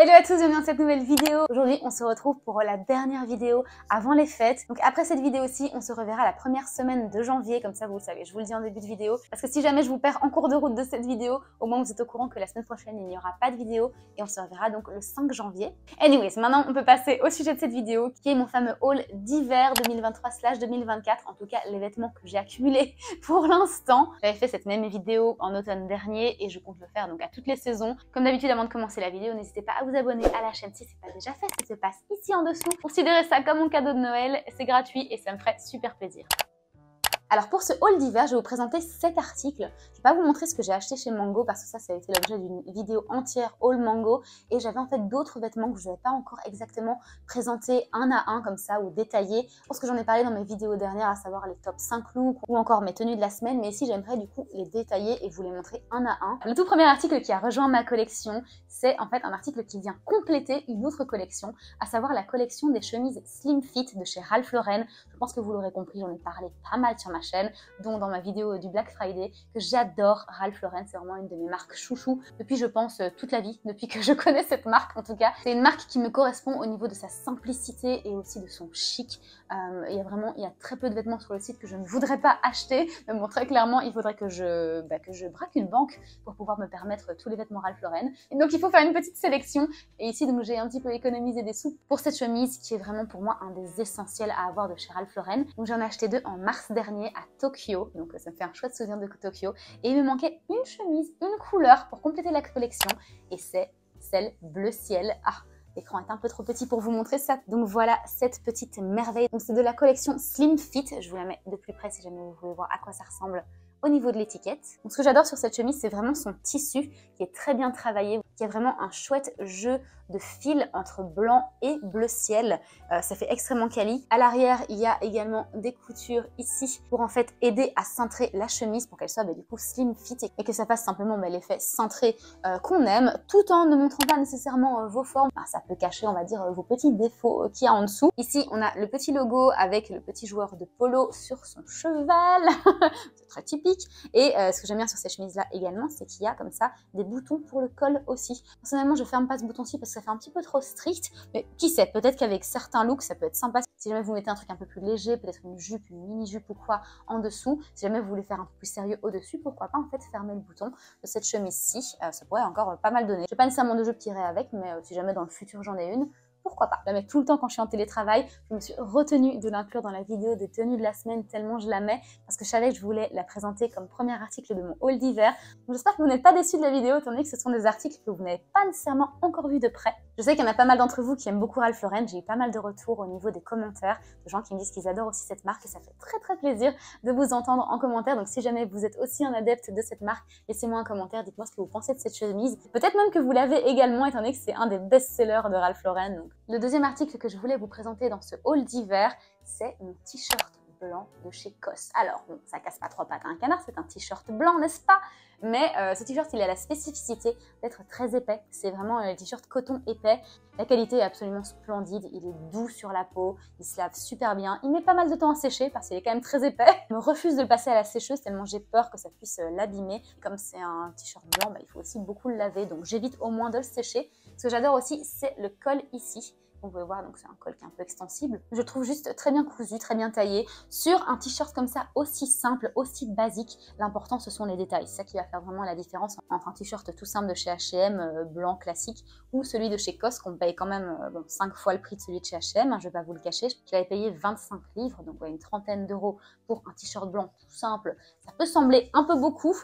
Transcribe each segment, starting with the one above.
Hello à tous, bienvenue dans cette nouvelle vidéo. Aujourd'hui, on se retrouve pour la dernière vidéo avant les fêtes. Donc après cette vidéo-ci, on se reverra la première semaine de janvier, comme ça vous le savez, je vous le dis en début de vidéo. Parce que si jamais je vous perds en cours de route de cette vidéo, au moins vous êtes au courant que la semaine prochaine, il n'y aura pas de vidéo et on se reverra donc le 5 janvier. Anyways, maintenant on peut passer au sujet de cette vidéo qui est mon fameux haul d'hiver 2023/2024. En tout cas, les vêtements que j'ai accumulés pour l'instant. J'avais fait cette même vidéo en automne dernier et je compte le faire donc à toutes les saisons. Comme d'habitude, avant de commencer la vidéo, n'hésitez pas à vous abonner à la chaîne si ce n'est pas déjà fait, ça se passe ici en dessous. Considérez ça comme mon cadeau de Noël, c'est gratuit et ça me ferait super plaisir. Alors pour ce haul d'hiver, je vais vous présenter 7 articles. Je ne vais pas vous montrer ce que j'ai acheté chez Mango parce que ça a été l'objet d'une vidéo entière haul Mango. Et j'avais en fait d'autres vêtements que je ne vous avais pas encore exactement présentés un à un comme ça ou détaillés. Je pense que j'en ai parlé dans mes vidéos dernières, à savoir les top 5 looks ou encore mes tenues de la semaine. Mais ici, j'aimerais du coup les détailler et vous les montrer un à un. Le tout premier article qui a rejoint ma collection, c'est en fait un article qui vient compléter une autre collection, à savoir la collection des chemises Slim Fit de chez Ralph Lauren. Je pense que vous l'aurez compris, j'en ai parlé pas mal sur ma chaîne, dont dans ma vidéo du Black Friday, que j'adore Ralph Lauren, c'est vraiment une de mes marques chouchou depuis je pense toute la vie, depuis que je connais cette marque en tout cas. C'est une marque qui me correspond au niveau de sa simplicité et aussi de son chic. Il y a très peu de vêtements sur le site que je ne voudrais pas acheter, mais bon très clairement il faudrait que je braque une banque pour pouvoir me permettre tous les vêtements Ralph Lauren. Et donc il faut faire une petite sélection et ici donc j'ai un petit peu économisé des sous pour cette chemise qui est vraiment pour moi un des essentiels à avoir de chez Ralph Lauren. Donc j'en ai acheté 2 en mars dernier à Tokyo, donc ça me fait un chouette souvenir de Tokyo. Et il me manquait une chemise, une couleur pour compléter la collection et c'est celle bleu ciel. Ah, l'écran est un peu trop petit pour vous montrer ça. Donc voilà cette petite merveille. Donc c'est de la collection Slim Fit. Je vous la mets de plus près si jamais vous voulez voir à quoi ça ressemble au niveau de l'étiquette. Donc ce que j'adore sur cette chemise, c'est vraiment son tissu qui est très bien travaillé, qui a vraiment un chouette jeu de fil entre blanc et bleu ciel. Ça fait extrêmement quali. À l'arrière, il y a également des coutures ici pour en fait aider à cintrer la chemise pour qu'elle soit du coup slim fit et que ça fasse simplement l'effet cintré qu'on aime, tout en ne montrant pas nécessairement vos formes. Enfin, ça peut cacher, on va dire, vos petits défauts qu'il y a en dessous. Ici, on a le petit logo avec le petit joueur de polo sur son cheval. C'est très typique. Et ce que j'aime bien sur ces chemises-là également, c'est qu'il y a comme ça des boutons pour le col aussi. Personnellement, je ferme pas ce bouton-ci parce que ça fait un petit peu trop strict, mais qui sait, peut-être qu'avec certains looks, ça peut être sympa. Si jamais vous mettez un truc un peu plus léger, peut-être une jupe, une mini-jupe ou quoi en dessous, si jamais vous voulez faire un peu plus sérieux au-dessus, pourquoi pas en fait fermer le bouton de cette chemise-ci, ça pourrait encore pas mal donner. J'ai pas nécessairement de jupe qui irait avec, mais si jamais dans le futur j'en ai une, pourquoi pas. Je la mets tout le temps quand je suis en télétravail. Je me suis retenue de l'inclure dans la vidéo des tenues de la semaine tellement je la mets parce que je savais que je voulais la présenter comme premier article de mon haul d'hiver. J'espère que vous n'êtes pas déçus de la vidéo étant donné que ce sont des articles que vous n'avez pas nécessairement encore vus de près. Je sais qu'il y en a pas mal d'entre vous qui aiment beaucoup Ralph Lauren. J'ai eu pas mal de retours au niveau des commentaires de gens qui me disent qu'ils adorent aussi cette marque et ça fait très plaisir de vous entendre en commentaire. Donc si jamais vous êtes aussi un adepte de cette marque, laissez-moi un commentaire, dites-moi ce que vous pensez de cette chemise. Peut-être même que vous l'avez également étant donné que c'est un des best-sellers de Ralph Lauren. Donc, le deuxième article que je voulais vous présenter dans ce haul d'hiver, c'est mon t-shirt blanc de chez COS. Alors, bon, ça casse pas 3 pattes à un canard, c'est un t-shirt blanc, n'est-ce pas? Mais ce t-shirt, il a la spécificité d'être très épais. C'est vraiment un t-shirt coton épais. La qualité est absolument splendide. Il est doux sur la peau. Il se lave super bien. Il met pas mal de temps à sécher parce qu'il est quand même très épais. Je me refuse de le passer à la sécheuse tellement j'ai peur que ça puisse l'abîmer. Comme c'est un t-shirt blanc, il faut aussi beaucoup le laver. Donc j'évite au moins de le sécher. Ce que j'adore aussi, c'est le col ici. Vous pouvez voir, donc c'est un col qui est un peu extensible. Je le trouve juste très bien cousu, très bien taillé. Sur un t-shirt comme ça, aussi simple, aussi basique, l'important ce sont les détails. C'est ça qui va faire vraiment la différence entre un t-shirt tout simple de chez H&M, blanc classique, ou celui de chez COS qu'on paye quand même 5 fois le prix de celui de chez H&M, je vais pas vous le cacher. Je l'avais payé 25 livres, donc une trentaine d'euros pour un t-shirt blanc tout simple. Ça peut sembler un peu beaucoup,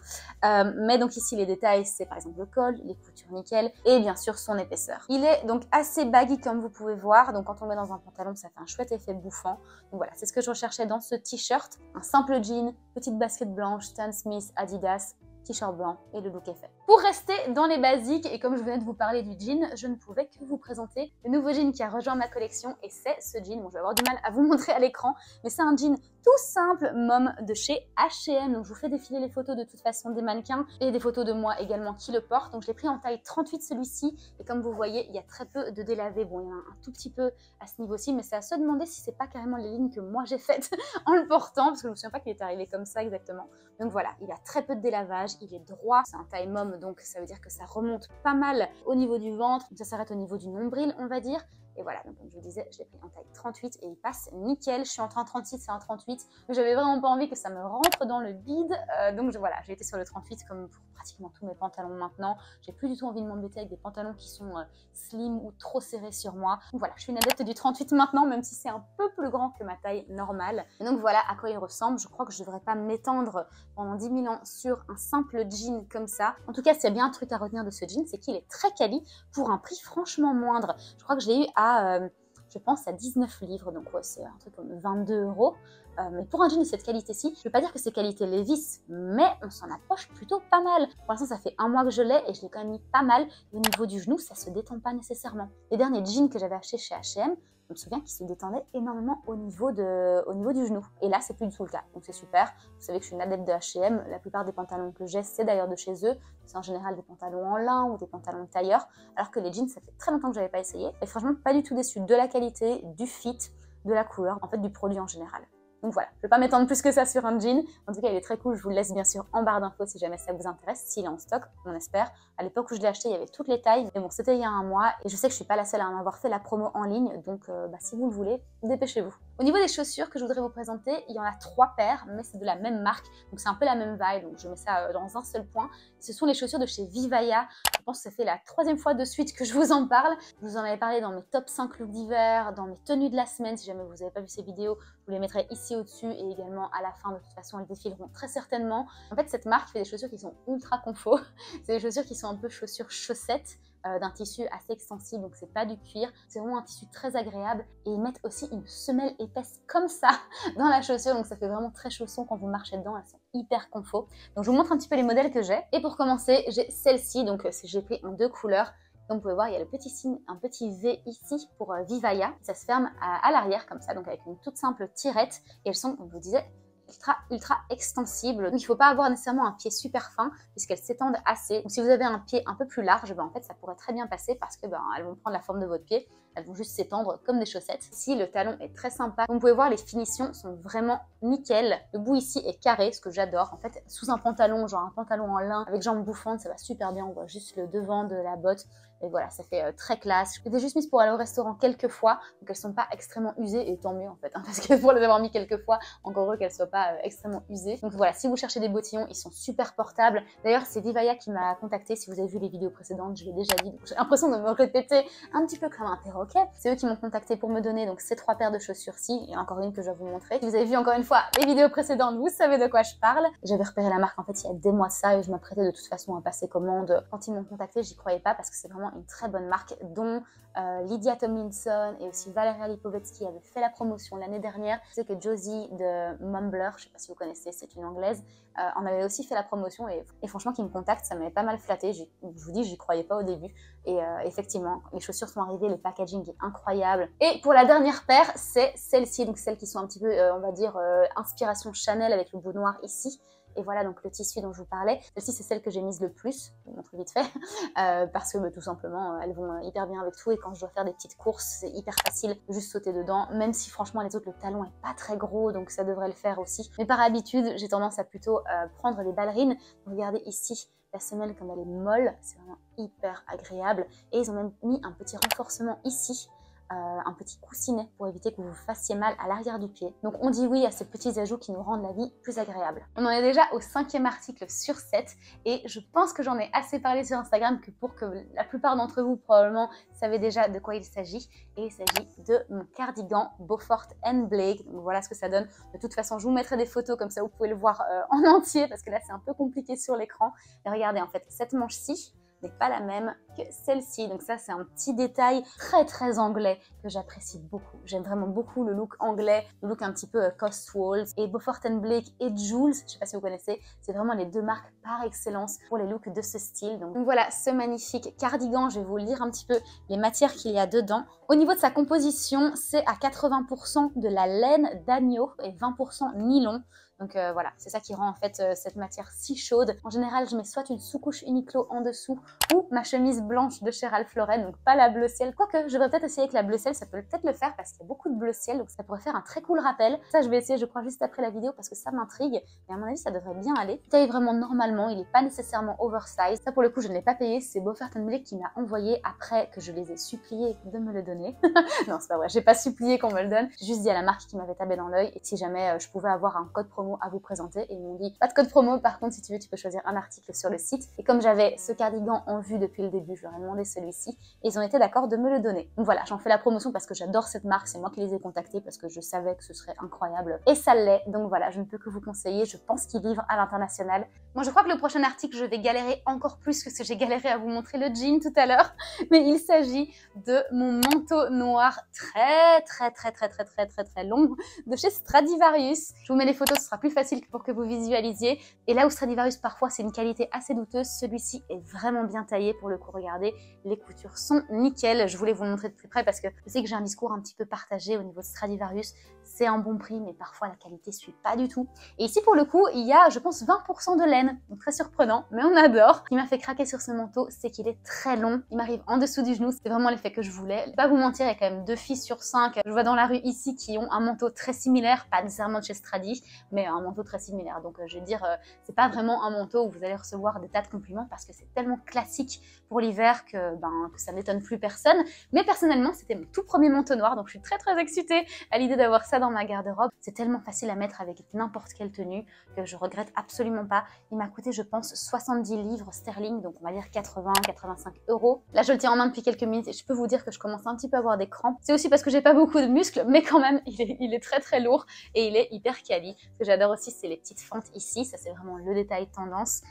mais donc ici les détails, c'est par exemple le col, les coutures nickel, et bien sûr son épaisseur. Il est donc assez baggy comme vous pouvez voir, donc quand on met dans un pantalon ça fait un chouette effet bouffant. Donc voilà, c'est ce que je recherchais dans ce t-shirt, un simple jean, petite basket blanche, Stan Smith, Adidas, t-shirt blanc et le look est fait. Pour rester dans les basiques, et comme je venais de vous parler du jean, je ne pouvais que vous présenter le nouveau jean qui a rejoint ma collection et c'est ce jean. Bon, je vais avoir du mal à vous montrer à l'écran, mais c'est un jean tout simple mom de chez H&M. Donc je vous fais défiler les photos de toute façon des mannequins et des photos de moi également qui le portent. Donc je l'ai pris en taille 38 celui-ci et comme vous voyez il y a très peu de délavé. Bon, il y en a un tout petit peu à ce niveau-ci, mais c'est à se demander si c'est pas carrément les lignes que moi j'ai faites en le portant, parce que je me souviens pas qu'il est arrivé comme ça exactement. Donc voilà, il a très peu de délavage, il est droit, c'est un taille mom, donc ça veut dire que ça remonte pas mal au niveau du ventre, ça s'arrête au niveau du nombril on va dire. Et voilà, donc comme je vous disais, je l'ai pris en taille 38 et il passe nickel. Je suis entre un 36 et un 38, mais j'avais vraiment pas envie que ça me rentre dans le bide. Donc voilà, j'ai été sur le 38 comme pour pratiquement tous mes pantalons maintenant. J'ai plus du tout envie de m'embêter avec des pantalons qui sont slim ou trop serrés sur moi. Donc voilà, je suis une adepte du 38 maintenant, même si c'est un peu plus grand que ma taille normale. Et donc voilà à quoi il ressemble. Je crois que je devrais pas m'étendre pendant 10 000 ans sur un simple jean comme ça. En tout cas, s'il y a bien un truc à retenir de ce jean, c'est qu'il est très quali pour un prix franchement moindre. Je crois que je l'ai eu je pense à 19 livres, donc ouais, c'est un truc comme 22 €. Mais pour un jean de cette qualité-ci, je ne vais pas dire que c'est qualité Levi's, mais on s'en approche plutôt pas mal. Pour l'instant, ça fait un mois que je l'ai et je l'ai quand même mis pas mal. Et au niveau du genou, ça se détend pas nécessairement. Les derniers jeans que j'avais achetés chez H&M, je me souviens qu'ils se détendaient énormément au niveau du genou. Et là, c'est plus du tout le cas. Donc c'est super. Vous savez que je suis une adepte de H&M. La plupart des pantalons que j'ai, c'est d'ailleurs de chez eux. C'est en général des pantalons en lin ou des pantalons tailleur. Alors que les jeans, ça fait très longtemps que je n'avais pas essayé. Et franchement, pas du tout déçue de la qualité, du fit, de la couleur, en fait du produit en général. Donc voilà, je ne vais pas m'étendre plus que ça sur un jean. En tout cas, il est très cool. Je vous le laisse bien sûr en barre d'infos si jamais ça vous intéresse, s'il est en stock, on espère. À l'époque où je l'ai acheté, il y avait toutes les tailles. Mais bon, c'était il y a un mois et je sais que je ne suis pas la seule à en avoir fait la promo en ligne. Donc si vous le voulez, dépêchez-vous. Au niveau des chaussures que je voudrais vous présenter, il y en a 3 paires, mais c'est de la même marque. Donc c'est un peu la même vibe. Donc je mets ça dans un seul point. Ce sont les chaussures de chez Vivaya. Je pense que ça fait la 3e fois de suite que je vous en parle. Je vous en avais parlé dans mes top 5 looks d'hiver, dans mes tenues de la semaine. Si jamais vous n'avez pas vu ces vidéos, je vous les mettrai ici au-dessus et également à la fin. De toute façon, elles défileront très certainement. En fait, cette marque fait des chaussures qui sont ultra confo. C'est des chaussures qui sont un peu chaussures chaussettes d'un tissu assez extensible, donc c'est pas du cuir. C'est vraiment un tissu très agréable et ils mettent aussi une semelle épaisse comme ça dans la chaussure, donc ça fait vraiment très chausson quand vous marchez dedans. Elles sont hyper confo. Donc je vous montre un petit peu les modèles que j'ai. Et pour commencer, j'ai celle-ci, donc j'ai pris en 2 couleurs. Comme vous pouvez voir, il y a le petit signe, un petit V ici pour Vivaya. Ça se ferme à l'arrière comme ça, donc avec une toute simple tirette. Et elles sont, comme je vous disais, ultra extensibles. Donc il ne faut pas avoir nécessairement un pied super fin puisqu'elles s'étendent assez. Donc si vous avez un pied un peu plus large, en fait ça pourrait très bien passer parce que elles vont prendre la forme de votre pied. Elles vont juste s'étendre comme des chaussettes. Ici, le talon est très sympa. Comme vous pouvez voir, les finitions sont vraiment nickel. Le bout ici est carré, ce que j'adore. En fait, sous un pantalon, genre un pantalon en lin avec jambes bouffantes, ça va super bien. On voit juste le devant de la botte. Et voilà, ça fait très classe. Je les ai juste mises pour aller au restaurant quelques fois, donc elles sont pas extrêmement usées, et tant mieux en fait, parce que pour les avoir mis quelques fois, encore heureux qu'elles soient pas extrêmement usées. Donc voilà, si vous cherchez des bottillons, ils sont super portables. D'ailleurs, c'est Vivaya qui m'a contacté. Si vous avez vu les vidéos précédentes, je l'ai déjà dit, j'ai l'impression de me répéter un petit peu comme un perroquet. C'est eux qui m'ont contacté pour me donner donc ces 3 paires de chaussures-ci, et encore une que je vais vous montrer. Si vous avez vu encore une fois les vidéos précédentes, vous savez de quoi je parle. J'avais repéré la marque en fait il y a des mois de ça, et je m'apprêtais de toute façon à passer commande. Quand ils m'ont contacté, j'y croyais pas parce que c'est vraiment une très bonne marque, dont Lydia Tomlinson et aussi Valeria Lipovetsky avaient fait la promotion l'année dernière. Je sais que Josie de Mumbler, je sais pas si vous connaissez, c'est une anglaise, en avait aussi fait la promotion, et franchement qu'ils me contactent, ça m'avait pas mal flatté. Je vous dis, j'y croyais pas au début, et effectivement les chaussures sont arrivées, le packaging est incroyable. Et pour la dernière paire, c'est celle-ci, donc celles qui sont un petit peu on va dire inspiration Chanel avec le bout noir ici. Et voilà donc le tissu dont je vous parlais. Celle-ci, c'est celle que j'ai mise le plus, je vous montre vite fait, parce que tout simplement, elles vont hyper bien avec tout. Et quand je dois faire des petites courses, c'est hyper facile de juste sauter dedans. Même si franchement, les autres, le talon est pas très gros, donc ça devrait le faire aussi. Mais par habitude, j'ai tendance à plutôt prendre des ballerines. Regardez ici, la semelle comme elle est molle, c'est vraiment hyper agréable. Et ils ont même mis un petit renforcement ici. Un petit coussinet pour éviter que vous vous fassiez mal à l'arrière du pied. Donc on dit oui à ces petits ajouts qui nous rendent la vie plus agréable. On en est déjà au 5e article sur 7 et je pense que j'en ai assez parlé sur Instagram que pour que la plupart d'entre vous probablement savez déjà de quoi il s'agit. Et il s'agit de mon cardigan Beaufort & Blake. Donc voilà ce que ça donne. De toute façon, je vous mettrai des photos comme ça vous pouvez le voir en entier parce que là c'est un peu compliqué sur l'écran. Mais regardez en fait cette manche-ci. n'est pas la même que celle-ci. Donc ça, c'est un petit détail très anglais que j'apprécie beaucoup. J'aime vraiment beaucoup le look anglais, le look un petit peu Costwalls. Et Beaufort Blake et Joules, je sais pas si vous connaissez, c'est vraiment les deux marques par excellence pour les looks de ce style. Donc voilà, ce magnifique cardigan, je vais vous lire un petit peu les matières qu'il y a dedans. Au niveau de sa composition, c'est à 80% de la laine d'agneau et 20% nylon. Donc voilà, c'est ça qui rend en fait cette matière si chaude. En général, je mets soit une sous-couche Uniqlo en dessous ou ma chemise blanche de chez Ralph Lauren, donc pas la bleu ciel. Quoique, je devrais peut-être essayer avec la bleu ciel, ça peut peut-être le faire parce qu'il y a beaucoup de bleu ciel, donc ça pourrait faire un très cool rappel. Ça, je vais essayer, je crois, juste après la vidéo parce que ça m'intrigue. Mais à mon avis, ça devrait bien aller. Il taille vraiment normalement, il n'est pas nécessairement oversize. Ça, pour le coup, je ne l'ai pas payé. C'est Beaufort Blake qui m'a envoyé après que je les ai suppliés de me le donner. Non, c'est pas vrai, j'ai pas supplié qu'on me le donne. J'ai juste dit à la marque qui m'avait tapé dans l'œil et si jamais je pouvais avoir un code promo à vous présenter. Et ils m'ont dit, pas de code promo, par contre, si tu veux, tu peux choisir un article sur le site. Et comme j'avais ce cardigan en vue depuis le début, je leur ai demandé celui-ci et ils ont été d'accord de me le donner. Donc voilà, j'en fais la promotion parce que j'adore cette marque, c'est moi qui les ai contactés parce que je savais que ce serait incroyable. Et ça l'est, donc voilà, je ne peux que vous conseiller, je pense qu'ils livrent à l'international. Moi, je crois que le prochain article, je vais galérer encore plus que ce que j'ai galéré à vous montrer le jean tout à l'heure. Mais il s'agit de mon manteau noir très long de chez Stradivarius. Je vous mets les photos, ce sera plus facile pour que vous visualisiez. Et là où Stradivarius, parfois, c'est une qualité assez douteuse, celui-ci est vraiment bien taillé pour le coup. Regardez, les coutures sont nickel. Je voulais vous le montrer de plus près parce que je sais que j'ai un discours un petit peu partagé au niveau de Stradivarius. C'est un bon prix, mais parfois la qualité suit pas du tout. Et ici, pour le coup, il y a, je pense, 20% de laine. Donc très surprenant, mais on adore. Ce qui m'a fait craquer sur ce manteau, c'est qu'il est très long. Il m'arrive en dessous du genou. C'est vraiment l'effet que je voulais. Je vais pas vous mentir, il y a quand même 2 filles sur 5. Je vois dans la rue ici qui ont un manteau très similaire, pas nécessairement de chez Stradi, mais un manteau très similaire. Donc je vais dire, c'est pas vraiment un manteau où vous allez recevoir des tas de compliments parce que c'est tellement classique pour l'hiver que ça n'étonne plus personne. Mais personnellement, c'était mon tout premier manteau noir, donc je suis très excitée à l'idée d'avoir ça dans ma garde-robe. C'est tellement facile à mettre avec n'importe quelle tenue que je regrette absolument pas. Il m'a coûté, je pense, 70 livres sterling, donc on va dire 80-85 €. Là, je le tiens en main depuis quelques minutes et je peux vous dire que je commence un petit peu à avoir des crampes. C'est aussi parce que j'ai pas beaucoup de muscles, mais quand même, il est très lourd et il est hyper quali. Ce que j'adore aussi, c'est les petites fentes ici. Ça, c'est vraiment le détail tendance.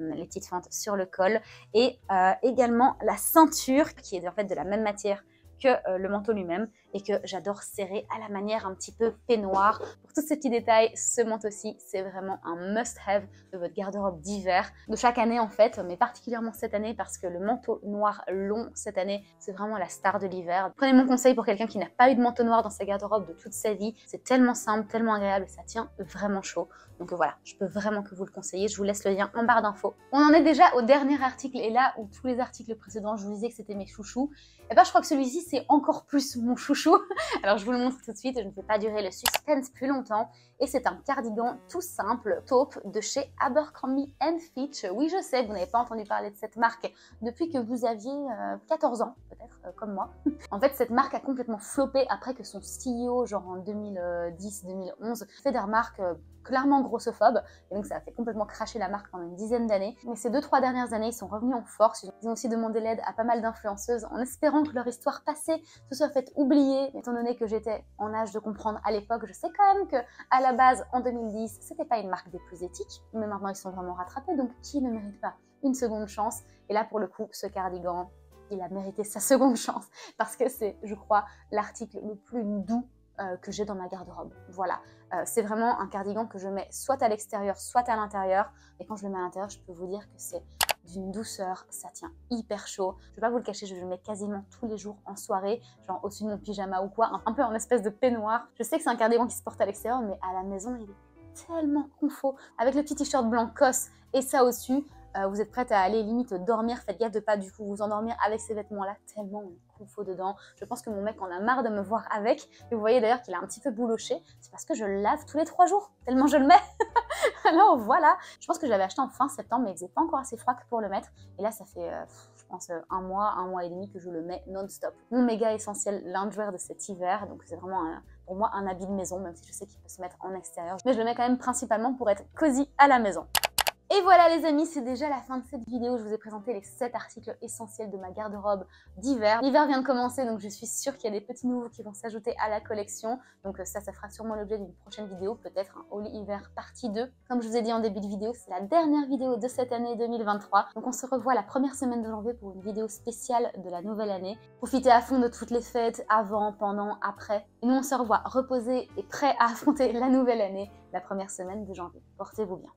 Les petites fentes sur le col et également la ceinture qui est en fait de la même matière que le manteau lui-même et que j'adore serrer à la manière un petit peu peignoir. Pour tous ces petits détails, ce manteau-ci, c'est vraiment un must-have de votre garde-robe d'hiver, de chaque année en fait, mais particulièrement cette année parce que le manteau noir long cette année, c'est vraiment la star de l'hiver. Prenez mon conseil pour quelqu'un qui n'a pas eu de manteau noir dans sa garde-robe de toute sa vie. C'est tellement simple, tellement agréable et ça tient vraiment chaud. Donc voilà, je peux vraiment que vous le conseiller. Je vous laisse le lien en barre d'infos. On en est déjà au dernier article et là où tous les articles précédents, je vous disais que c'était mes chouchous, et ben je crois que celui-ci c'est encore plus mon chouchou. Alors je vous le montre tout de suite et je ne fais pas durer le suspense plus longtemps. Et c'est un cardigan tout simple, taupe, de chez Abercrombie & Fitch. Oui, je sais, vous n'avez pas entendu parler de cette marque depuis que vous aviez 14 ans, peut-être, comme moi. En fait, cette marque a complètement floppé après que son CEO, genre en 2010-2011, fait des remarques clairement grossophobes. Et donc ça a fait complètement cracher la marque pendant une dizaine d'années. Mais ces 2-3 dernières années, ils sont revenus en force. Ils ont aussi demandé l'aide à pas mal d'influenceuses en espérant que leur histoire passée se soit faite oublier. Étant donné que j'étais en âge de comprendre à l'époque, je sais quand même que à la base, en 2010, c'était pas une marque des plus éthiques. Mais maintenant, ils sont vraiment rattrapés. Donc qui ne mérite pas une seconde chance? Et là, pour le coup, ce cardigan, il a mérité sa seconde chance parce que c'est, je crois, l'article le plus doux que j'ai dans ma garde-robe. Voilà, c'est vraiment un cardigan que je mets soit à l'extérieur, soit à l'intérieur. Et quand je le mets à l'intérieur, je peux vous dire que c'est d'une douceur, ça tient hyper chaud. Je vais pas vous le cacher, je le mets quasiment tous les jours en soirée, genre au-dessus de mon pyjama ou quoi, un peu en espèce de peignoir. Je sais que c'est un cardigan qui se porte à l'extérieur, mais à la maison, il est tellement confort. Avec le petit t-shirt blanc COS et ça au-dessus, vous êtes prête à aller limite dormir. Faites gaffe de pas du coup vous endormir avec ces vêtements-là, tellement on est confort dedans. Je pense que mon mec en a marre de me voir avec. Et vous voyez d'ailleurs qu'il a un petit peu bouloché. C'est parce que je le lave tous les 3 jours, tellement je le mets. Alors voilà, je pense que je l'avais acheté en fin septembre, mais il faisait pas encore assez froid que pour le mettre. Et là, ça fait, je pense, un mois et demi que je le mets non-stop. Mon méga essentiel loungewear de cet hiver, donc c'est vraiment pour moi un habit de maison, même si je sais qu'il peut se mettre en extérieur. Mais je le mets quand même principalement pour être cosy à la maison. Et voilà les amis, c'est déjà la fin de cette vidéo. Je vous ai présenté les 7 articles essentiels de ma garde-robe d'hiver. L'hiver vient de commencer, donc je suis sûre qu'il y a des petits nouveaux qui vont s'ajouter à la collection. Donc ça fera sûrement l'objet d'une prochaine vidéo, peut-être un haul hiver partie 2. Comme je vous ai dit en début de vidéo, c'est la dernière vidéo de cette année 2023. Donc on se revoit la première semaine de janvier pour une vidéo spéciale de la nouvelle année. Profitez à fond de toutes les fêtes, avant, pendant, après. Et nous on se revoit reposés et prêts à affronter la nouvelle année, la première semaine de janvier. Portez-vous bien.